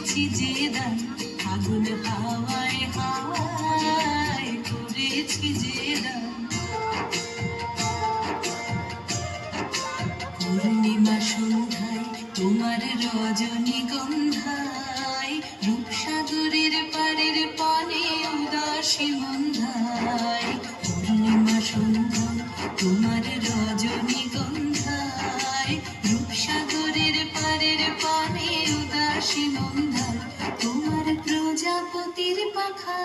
করেছি যে দান, আগুন হাওয়ায় হাওয়ায় করেছি যে দান। পূর্ণিমা সন্ধ্যায় তোমার রজনীগন্ধায়, রূপসাগরের পারের পানে উদাসী মন্ধায়। পূর্ণিমা সন্ধ্যায় তোমার রজনীগন্ধায়, রূপসাগরের পারের পানে উদাসী মন্ধায়। তোমার প্রজাপতির পাখা